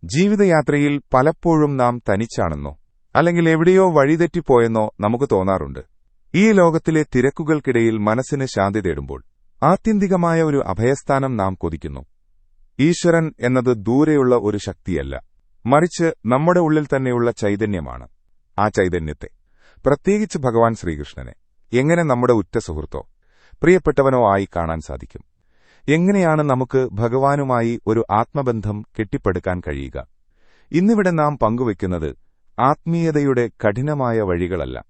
ജീവിതയാത്രയിൽ പലപ്പോഴും നാം തനിച്ചാണെന്നോ അല്ലെങ്കിൽ എവിടെയോ വഴിതെറ്റിപ്പോയെന്നോ നമുക്ക് തോന്നാറുണ്ട്. ഈ ലോകത്തിലെ തിരക്കുകൾക്കിടയിൽ മനസ്സിന് ശാന്തി തേടുമ്പോൾ ആത്യന്തികമായ ഒരു അഭയസ്ഥാനം നാം കൊതിക്കുന്നു. ഈശ്വരൻ എന്നത് ദൂരെയുള്ള ഒരു ശക്തിയല്ല, മറിച്ച് നമ്മുടെ ഉള്ളിൽ തന്നെയുള്ള ചൈതന്യമാണ്. ആ ചൈതന്യത്തെ, പ്രത്യേകിച്ച് ഭഗവാൻ ശ്രീകൃഷ്ണനെ, എങ്ങനെ നമ്മുടെ ഉറ്റ സുഹൃത്തോ പ്രിയപ്പെട്ടവനോ ആയി കാണാൻ സാധിക്കും? എങ്ങനെയാണ് നമുക്ക് ഭഗവാനുമായി ഒരു ആത്മബന്ധം കെട്ടിപ്പടുക്കാൻ കഴിയുക? ഇന്നിവിടെ നാം പങ്കുവയ്ക്കുന്നത് ആത്മീയതയുടെ കഠിനമായ വഴികളല്ല,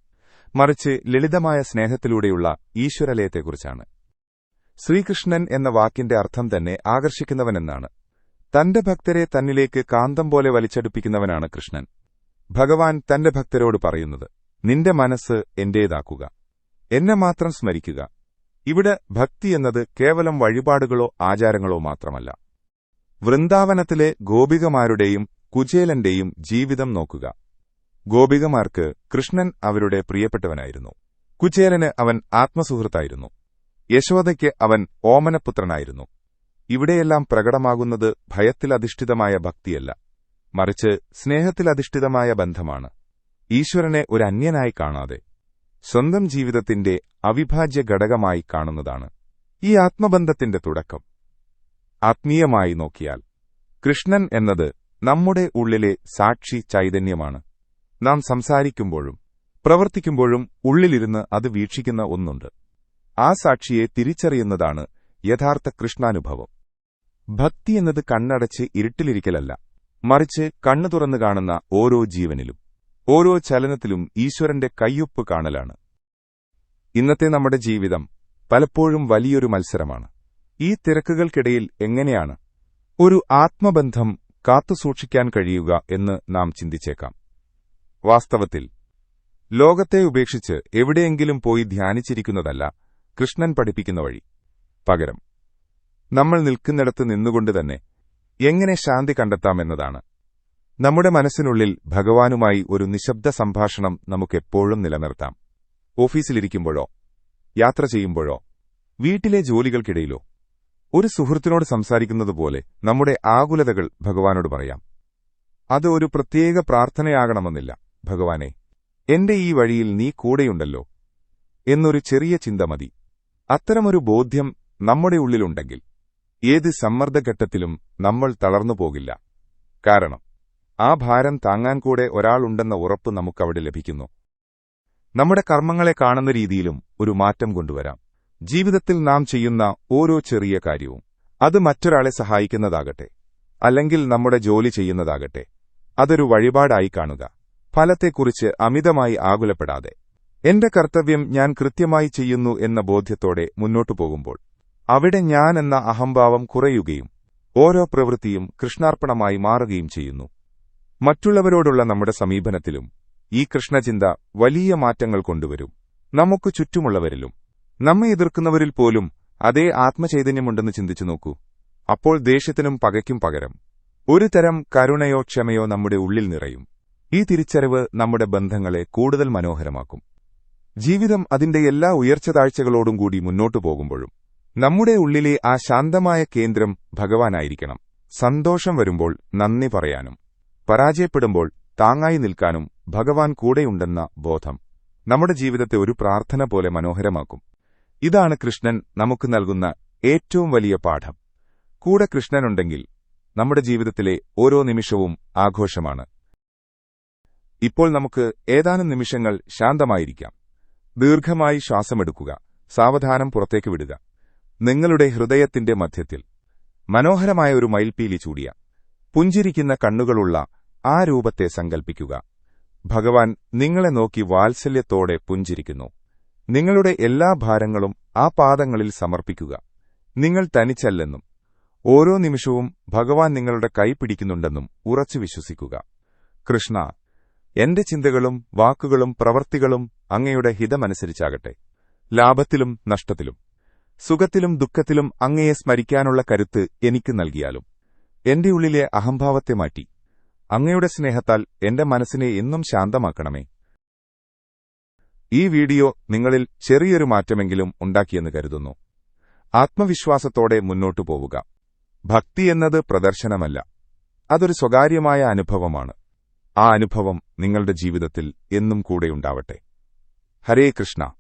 മറിച്ച് ലളിതമായ സ്നേഹത്തിലൂടെയുള്ള ഈശ്വരലയത്തെക്കുറിച്ചാണ്. ശ്രീകൃഷ്ണൻ എന്ന വാക്കിന്റെ അർത്ഥം തന്നെ ആകർഷിക്കുന്നവനെന്നാണ്. തന്റെ ഭക്തരെ തന്നിലേക്ക് കാന്തം പോലെ വലിച്ചടുപ്പിക്കുന്നവനാണ് കൃഷ്ണൻ. ഭഗവാൻ തന്റെ ഭക്തരോട് പറയുന്നത്, നിന്റെ മനസ്സ് എന്റേതാക്കുക, എന്നെ മാത്രം സ്മരിക്കുക. ഇവിടെ ഭക്തി എന്നത് കേവലം വഴിപാടുകളോ ആചാരങ്ങളോ മാത്രമല്ല. വൃന്ദാവനത്തിലെ ഗോപികമാരുടെയും കുചേലന്റെയും ജീവിതം നോക്കുക. ഗോപികമാർക്ക് കൃഷ്ണൻ അവരുടെ പ്രിയപ്പെട്ടവനായിരുന്നു. കുചേലന് അവൻ ആത്മസുഹൃത്തായിരുന്നു. യശോദയ്ക്ക് അവൻ ഓമനപുത്രനായിരുന്നു. ഇവിടെയെല്ലാം പ്രകടമാകുന്നത് ഭയത്തിലധിഷ്ഠിതമായ ഭക്തിയല്ല, മറിച്ച് സ്നേഹത്തിലധിഷ്ഠിതമായ ബന്ധമാണ്. ഈശ്വരനെ ഒരു അന്യനായി കാണാതെ സ്വന്തം ജീവിതത്തിന്റെ അവിഭാജ്യ ഘടകമായി കാണുന്നതാണ് ഈ ആത്മബന്ധത്തിന്റെ തുടക്കം. ആത്മീയമായി നോക്കിയാൽ കൃഷ്ണൻ എന്നത് നമ്മുടെ ഉള്ളിലെ സാക്ഷി ചൈതന്യമാണ്. നാം സംസാരിക്കുമ്പോഴും പ്രവർത്തിക്കുമ്പോഴും ഉള്ളിലിരുന്ന് അത് വീക്ഷിക്കുന്ന ഒന്നുണ്ട്. ആ സാക്ഷിയെ തിരിച്ചറിയുന്നതാണ് യഥാർത്ഥ കൃഷ്ണാനുഭവം. ഭക്തി എന്നത് കണ്ണടച്ച് ഇരുട്ടിലിരിക്കലല്ല, മറിച്ച് കണ്ണു തുറന്നു കാണുന്ന ഓരോ ജീവനിലും ഓരോ ചലനത്തിലും ഈശ്വരന്റെ കയ്യൊപ്പ് കാണലാണ്. ഇന്നത്തെ നമ്മുടെ ജീവിതം പലപ്പോഴും വലിയൊരു മത്സരമാണ്. ഈ തിരക്കുകൾക്കിടയിൽ എങ്ങനെയാണ് ഒരു ആത്മബന്ധം കാത്തുസൂക്ഷിക്കാൻ കഴിയുക എന്ന് നാം ചിന്തിച്ചേക്കാം. വാസ്തവത്തിൽ ലോകത്തെ ഉപേക്ഷിച്ച് എവിടെയെങ്കിലും പോയി ധ്യാനിച്ചിരിക്കുന്നതല്ല കൃഷ്ണൻ പഠിപ്പിക്കുന്ന വഴി. പകരം നമ്മൾ നിൽക്കുന്നിടത്ത് നിന്നുകൊണ്ട് തന്നെ എങ്ങനെ ശാന്തി കണ്ടെത്താമെന്നതാണ്. നമ്മുടെ മനസ്സിനുള്ളിൽ ഭഗവാനുമായി ഒരു നിശബ്ദ സംഭാഷണം നമുക്കെപ്പോഴും നിലനിർത്താം. ഓഫീസിലിരിക്കുമ്പോഴോ, യാത്ര ചെയ്യുമ്പോഴോ, വീട്ടിലെ ജോലികൾക്കിടയിലോ ഒരു സുഹൃത്തിനോട് സംസാരിക്കുന്നതുപോലെ നമ്മുടെ ആകുലതകൾ ഭഗവാനോട് പറയാം. അത് ഒരു പ്രത്യേക പ്രാർത്ഥനയാകണമെന്നില്ല. ഭഗവാനെ, എന്റെ ഈ വഴിയിൽ നീ കൂടെയുണ്ടല്ലോ എന്നൊരു ചെറിയ ചിന്ത മതി. അത്തരമൊരു ബോധ്യം നമ്മുടെ ഉള്ളിലുണ്ടെങ്കിൽ ഏത് സമ്മർദ്ദഘട്ടത്തിലും നമ്മൾ തളർന്നുപോകില്ല. കാരണം ആ ഭാരം താങ്ങാൻ കൂടെ ഒരാളുണ്ടെന്ന ഉറപ്പ് നമുക്കവിടെ ലഭിക്കുന്നു. നമ്മുടെ കർമ്മങ്ങളെ കാണുന്ന രീതിയിലും ഒരു മാറ്റം കൊണ്ടുവരാം. ജീവിതത്തിൽ നാം ചെയ്യുന്ന ഓരോ ചെറിയ കാര്യവും, അത് മറ്റൊരാളെ സഹായിക്കുന്നതാകട്ടെ അല്ലെങ്കിൽ നമ്മുടെ ജോലി ചെയ്യുന്നതാകട്ടെ, അതൊരു വഴിപാടായി കാണുക. ഫലത്തെക്കുറിച്ച് അമിതമായി ആകുലപ്പെടാതെ എന്റെ കർത്തവ്യം ഞാൻ കൃത്യമായി ചെയ്യുന്നു എന്ന ബോധ്യത്തോടെ മുന്നോട്ടു പോകുമ്പോൾ അവിടെ ഞാൻ എന്ന അഹംഭാവം കുറയുകയും ഓരോ പ്രവൃത്തിയും കൃഷ്ണാർപ്പണമായി മാറുകയും ചെയ്യുന്നു. മറ്റുള്ളവരോടുള്ള നമ്മുടെ സമീപനത്തിലും ഈ കൃഷ്ണചിന്ത വലിയ മാറ്റങ്ങൾ കൊണ്ടുവരും. നമുക്ക് ചുറ്റുമുള്ളവരിലും നമ്മെ എതിർക്കുന്നവരിൽ പോലും അതേ ആത്മചൈതന്യമുണ്ടെന്ന് ചിന്തിച്ചു നോക്കൂ. അപ്പോൾ ദേഷ്യത്തിനും പകയ്ക്കും പകരം ഒരു തരം കരുണയോ ക്ഷമയോ നമ്മുടെ ഉള്ളിൽ നിറയും. ഈ തിരിച്ചറിവ് നമ്മുടെ ബന്ധങ്ങളെ കൂടുതൽ മനോഹരമാക്കും. ജീവിതം അതിന്റെ എല്ലാ ഉയർച്ചതാഴ്ചകളോടും കൂടി മുന്നോട്ടു പോകുമ്പോഴും നമ്മുടെ ഉള്ളിലെ ആ ശാന്തമായ കേന്ദ്രം ഭഗവാനായിരിക്കണം. സന്തോഷം വരുമ്പോൾ നന്ദി പറയാനും പരാജയപ്പെടുമ്പോൾ താങ്ങായി നിൽക്കാനും ഭഗവാൻ കൂടെയുണ്ടെന്ന ബോധം നമ്മുടെ ജീവിതത്തെ ഒരു പ്രാർത്ഥന പോലെ മനോഹരമാക്കും. ഇതാണ് കൃഷ്ണൻ നമുക്ക് നൽകുന്ന ഏറ്റവും വലിയ പാഠം. കൂടെ കൃഷ്ണനുണ്ടെങ്കിൽ നമ്മുടെ ജീവിതത്തിലെ ഓരോ നിമിഷവും ആഘോഷമാണ്. ഇപ്പോൾ നമുക്ക് ഏതാനും നിമിഷങ്ങൾ ശാന്തമായിരിക്കാം. ദീർഘമായി ശ്വാസമെടുക്കുക, സാവധാനം പുറത്തേക്ക് വിടുക. നിങ്ങളുടെ ഹൃദയത്തിന്റെ മധ്യത്തിൽ മനോഹരമായ ഒരു മയിൽപീലി ചൂടിയ പുഞ്ചിരിക്കുന്ന കണ്ണുകളുള്ള ആ രൂപത്തെ സങ്കൽപ്പിക്കുക. ഭഗവാൻ നിങ്ങളെ നോക്കി വാത്സല്യത്തോടെ പുഞ്ചിരിക്കുന്നു. നിങ്ങളുടെ എല്ലാ ഭാരങ്ങളും ആ പാദങ്ങളിൽ സമർപ്പിക്കുക. നിങ്ങൾ തനിച്ചല്ലെന്നും ഓരോ നിമിഷവും ഭഗവാൻ നിങ്ങളുടെ കൈ പിടിക്കുന്നുണ്ടെന്നും ഉറച്ചു വിശ്വസിക്കുക. കൃഷ്ണ, എന്റെ ചിന്തകളും വാക്കുകളും പ്രവൃത്തികളും അങ്ങയുടെ ഹിതമനുസരിച്ചാകട്ടെ. ലാഭത്തിലും നഷ്ടത്തിലും സുഖത്തിലും ദുഃഖത്തിലും അങ്ങയെ സ്മരിക്കാനുള്ള കരുത്ത് എനിക്ക് നൽകിയാലും എന്റെ ഉള്ളിലെ അഹംഭാവത്തെ മാറ്റി അങ്ങയുടെ സ്നേഹത്താൽ എന്റെ മനസ്സിനെ എന്നും ശാന്തമാക്കണമേ. ഈ വീഡിയോ നിങ്ങളിൽ ചെറിയൊരു മാറ്റമെങ്കിലും ഉണ്ടാക്കിയെന്ന് കരുതുന്നു. ആത്മവിശ്വാസത്തോടെ മുന്നോട്ടു പോവുക. ഭക്തി എന്നത് പ്രദർശനമല്ല, അതൊരു സ്വകാര്യമായ അനുഭവമാണ്. ആ അനുഭവം നിങ്ങളുടെ ജീവിതത്തിൽ എന്നും കൂടെയുണ്ടാവട്ടെ. ഹരേ കൃഷ്ണ.